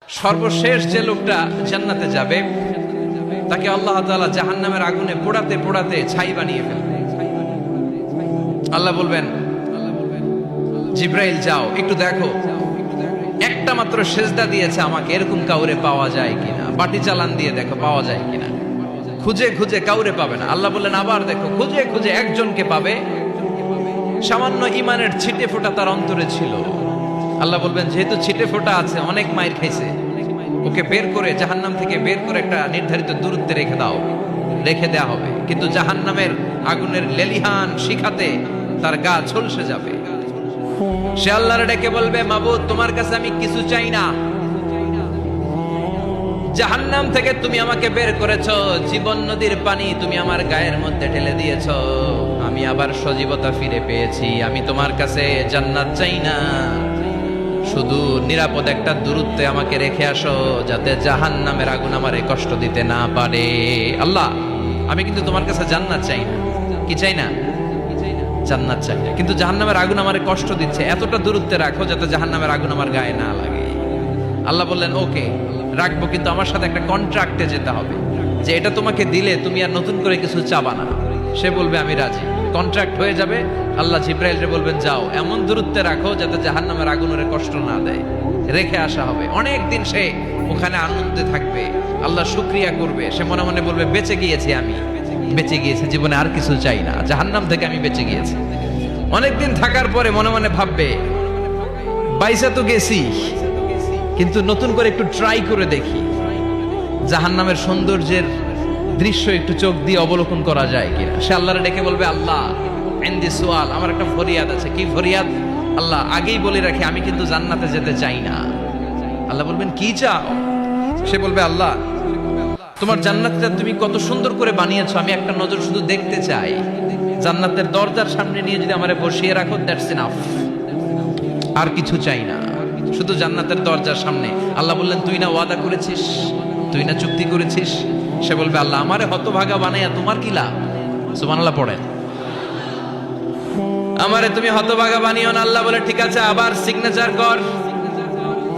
সর্বশেষ যে লোকটা জান্নাতে যাবে তাকে আল্লাহ তাআলা জাহান্নামের আগুনে পোড়াতে পোড়াতে ছাই বানিয়ে ফেলবে। আল্লাহ বলবেন, জিব্রাইল যাও একটু দেখো, একটা মাত্র সেজদা দিয়েছে আমাকে, এরকম কাউরে পাওয়া যায় কিনা। বাটি চালান দিয়ে দেখো পাওয়া যায় কিনা। খুঁজে খুঁজে কাউরে পাবে না। আল্লাহ বললেন আবার দেখো, খুঁজে খুঁজে একজনকে পাবে, সামান্য ইমানের ছিটে ফোঁটা তার অন্তরে ছিল। আল্লাহ বলবেন যেহেতু ছিটে ফোঁটা আছে, অনেক মায়ের খাইছে, ওকে বের করে জাহান্নাম থেকে বের করে একটা নির্ধারিত দূরত্বে রেখে দাও। রেখে দেয়া হবে, কিন্তু জাহান্নামের আগুনের লেলিহান শিখাতে তার গা ঝলসে যাবে। সে আল্লাহর ডেকে বলবে, মাবুদ তোমার কাছে আমি কিছু চাই না, জাহান্নাম থেকে তুমি আমাকে বের করেছো, জীবন নদীর পানি তুমি আমার গায়ের মধ্যে ঢেলে দিয়েছো, আমি আবার সজীবতা ফিরে পেয়েছি। আমি তোমার কাছে জান্নাত চাই না, শুধু নিরাপদ একটা দূরত্বে আমাকে রেখে আসো, যাতে জাহান্নামের আগুন আমারে কষ্ট দিতে না পারে। আল্লাহ আমি কিন্তু তোমার কাছে জান্নাত চাই না। কি চাই না? জান্নাত চাই না, কিন্তু জাহান্নামের আগুন আমারে কষ্ট দিচ্ছে, এতটা দূরত্বে রাখো যাতে জাহান্নামের আগুন আমার গায়ে না লাগে। আল্লাহ বললেন ওকে রাখবো, কিন্তু আমার সাথে একটা কন্ট্রাক্টে যেতে হবে, যে এটা তোমাকে দিলে তুমি আর নতুন করে কিছু চাবা না। সে বলবে আমি রাজি, কন্ট্রাক্ট হয়ে যাবে। আল্লাহ জিব্রাইলকে বলবেন যাও এমন দূরত্বে রাখো যাতে জাহান্নামের আগুন ওরে কষ্ট না দেয়। রেখে আসা হবে, অনেক দিন সে ওখানে আনন্দে থাকবে, আল্লাহ শুকরিয়া করবে। সে মনে মনে বলবে বেঁচে গিয়েছি, আমি বেঁচে গিয়েছি, জীবনে আর কিছু চাই না, জাহান্নাম থেকে আমি বেঁচে গিয়েছি। অনেকদিন থাকার পরে মনে মনে ভাববে বাইসা তো গেছি, কিন্তু নতুন করে একটু ট্রাই করে দেখি, জাহান্নামের সৌন্দর্যের দৃশ্য একটু চোখ দিয়ে অবলোকন করা যায় কিনা। সে আল্লাহরে ডেকে বলবে, আল্লাহ ইনদি সুআল, আমার একটা ফরিয়াদ আছে। কি ফরিয়াদ? আল্লাহ আগেই বলে রাখি, আমি কিন্তু জান্নাতে যেতে চাই না। আল্লাহ বলবেন কি চাও? সে বলবে আল্লাহ তোমার জান্নাতটা তুমি কত সুন্দর করে বানিয়েছো, আমি একটা নজর শুধু দেখতে চাই। জান্নাতের দরজার সামনে নিয়ে যদি আমারে বসিয়ে রাখো, দ্যাটস ইনাফ, আর কিছু চাই না, শুধু জান্নাতের দরজার সামনে। আল্লাহ বললেন তুই না ওয়াদা করেছিস, তুই না চুক্তি করেছিস। সে বলবে আল্লাহ আমারে হতভাগা বানাইয়া তোমার কি লাভ? সুবহানাল্লাহ পড়েন। আমারে তুমি হতভাগা বানিও না। আল্লাহ বলে ঠিক আছে, আবার সিগনেচার কর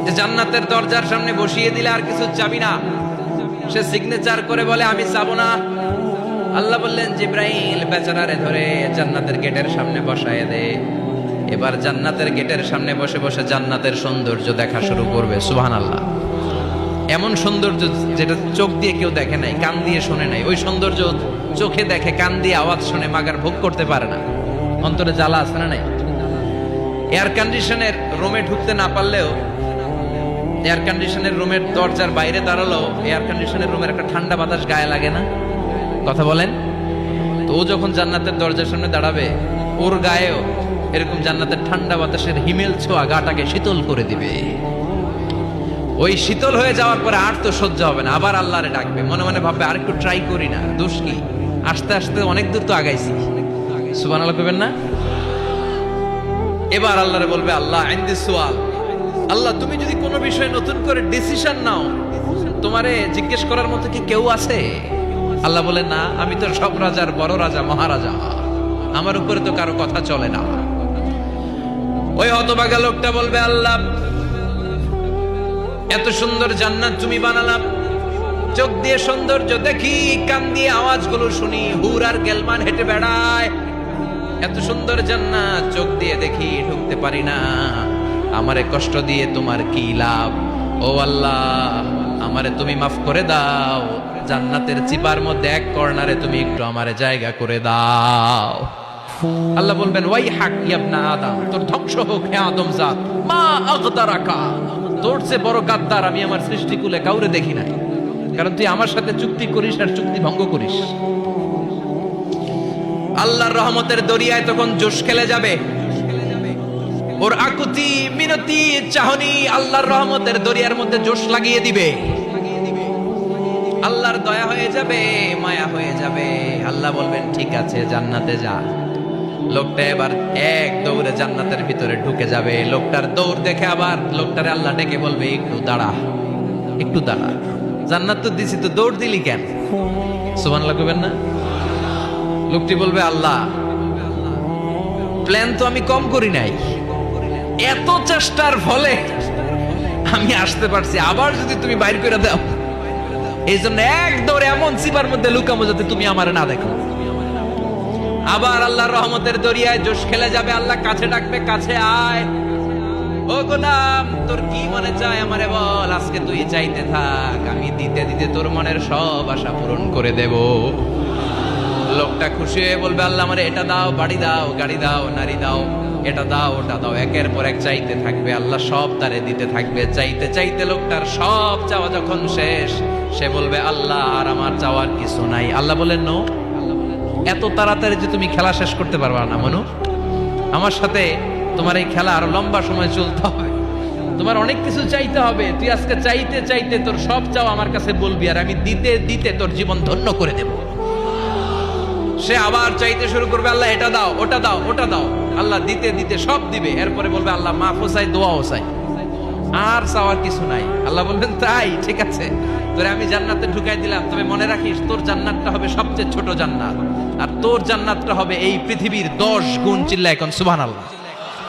যে জান্নাতের দরজার সামনে বসিয়ে দিলে আর কিছু চাবি না। সে সিগনেচার করে বলে আমি চাবো না। আল্লাহ বললেন জিব্রাইল বেচারারে ধরে জান্নাতের গেটের সামনে বসায় দে। এবার জান্নাতের গেটের সামনে বসে বসে জান্নাতের সৌন্দর্য দেখা শুরু করবে। সুবহানাল্লাহ। এমন সৌন্দর্য যেটা চোখ দিয়ে কেউ দেখে নাই, কান দিয়ে শোনে নাই, ওই সৌন্দর্য চোখে দেখে, কান দিয়ে আওয়াজ শুনে মাগার ভোগ করতে পারে না। অন্তরে জ্বালা আছে না নাই? এয়ার কন্ডিশনের রুমে ঢুকতে না পারলেও, এয়ার কন্ডিশনের রুমের দরজার বাইরে দাঁড়ালো, এয়ার কন্ডিশনের রুমের একটা ঠান্ডা বাতাস গায়ে লাগে না? কথা বলেন তো। ও যখন জান্নাতের দরজার সামনে দাঁড়াবে, ওর গায়েও এরকম জান্নাতের ঠান্ডা বাতাসের হিমেল ছোঁয়া গাটাকে শীতল করে দিবে। ওই শীতল হয়ে যাওয়ার পরে আর তো সহ্য হবে না, আবার আল্লাহরে ডাকবে, মনে মনে ভাববে আর একটু ট্রাই করি না, দোষ কি, আস্তে আস্তে অনেক দূর তো আগাইছি। সুবহানাল্লাহ কইবেন না? এবার আল্লাহরে বলবে আল্লাহ ইনদি সুআল, আল্লাহ তুমি যদি কোনো বিষয়ে নতুন করে ডিসিশন নাও, তোমারে জিজ্ঞেস করার মতো কি কেউ আছে? আল্লাহ বলে না, আমি তো সব রাজার বড় রাজা, মহারাজা, আমার উপরে তো কারো কথা চলে না। ওই হতভাগা লোকটা বলবে আল্লাহ এত সুন্দর জান্নাত তুমি বানালাম, চোখ দিয়ে সৌন্দর্য দেখি, কান দিয়ে আওয়াজগুলো শুনি, হুর আর গেলমান হেঁটে বেড়ায়, এত সুন্দর জান্নাত চোখ দিয়ে দেখি, ঢুকতে পারি না, আমারে কষ্ট দিয়ে তোমার কি লাভ? ও আল্লাহ আমারে তুমি মাফ করে দাও, জান্নাতের চিপার মধ্যে এক কর্নারে তুমি একটু আমারে জায়গা করে দাও। আল্লাহ বলবেন ওয়াই হাক ইবনা আদম, তোর ধ্বংস হোক হে আদম জাত, মা আগদারাকা, তোর চেয়ে বড় গাদ্দার আমি আমার সৃষ্টিকুলে কাউরে দেখি নাই, কারণ তুই আমার সাথে চুক্তি করিস আর চুক্তি ভঙ্গ করিস। আল্লাহর রহমতের দরিয়ায় তখন জোশ খেলে যাবে, ওর আকুতি মিনতি চাহনি আল্লাহর রহমতের দরিয়ার মধ্যে জোশ লাগিয়ে দিবে। আল্লাহর দয়া হয়ে যাবে, মায়া হয়ে যাবে। আল্লাহ বলবেন ঠিক আছে জান্নাতে যা। লোকটা এবার এক দৌড়ে জান্নাতের ভিতরে ঢুকে যাবে। লোকটার দৌড় দেখে আবার লোকটারে আল্লাহ ডেকে বলবে একটু দাঁড়া, একটু দাঁড়া, জান্নাত তো দিছি, তো দৌড় দিলি কেন? সুবহানাল্লাহ কইবেন না? লোকটি বলবে আল্লাহ প্ল্যান তো আমি কম করি নাই, এত চেষ্টার ফলে আমি আসতে পারছি, আবার যদি তুমি বাইর করে দাও, এই জন্য এক দৌড়ে এমন চিপার মধ্যে লুকামো যাতে তুমি আমার না দেখো। আবার আল্লাহর রহমতের দরিয়ায় জোশ খেলে যাবে, আল্লাহ কাছে ডাকবে, কাছে আয়, ও গোলাম তোর কি মনে চায় আমারে বল, আজকে তুই চাইতে থাক, আমি দিতে দিতে তোর মনের সব আশা পূরণ করে দেব। লোকটা খুশি হয়ে বলবে, আল্লাহ আমারে এটা দাও, বাড়ি দাও, গাড়ি দাও, নারী দাও, এটা দাও, ওটা দাও, একের পর এক চাইতে থাকবে, আল্লাহ সব তারে দিতে থাকবে। চাইতে চাইতে লোকটার সব চাওয়া যখন শেষ, সে বলবে, আল্লাহ আর আমার চাওয়ার কিছু নাই। আল্লাহ বলেন, নো, এত তাড়াতাড়ি যে তুমি খেলা শেষ করতে পারবা না মনু, আমার সাথে তোমার এই খেলা আরো লম্বা সময় চলতে হবে, তোমার অনেক কিছু চাইতে হবে। তুই আজকে চাইতে চাইতে তোর সব চাও আমার কাছে বলবি, আর আমি দিতে দিতে তোর জীবন ধন্য করে দেব। সে আবার চাইতে শুরু করবে, আল্লাহ এটা দাও, ওটা দাও, ওটা দাও, আল্লাহ দিতে দিতে সব দিবে। এরপরে বলবে, আল্লাহ মাফও চাই, দোয়াও চাই, আর চাওয়ার কিছু নাই। আল্লাহ বলবেন, তাই ঠিক আছে, তোরে আমি জান্নাতে ঢুকাই দিলাম, তবে মনে রাখিস তোর জান্নাতটা হবে সবচেয়ে ছোট জান্নাত, আর তোর জান্নাতটা হবে এই পৃথিবীর 10 গুণ। চিল্লা এখন সুবহানাল্লাহ।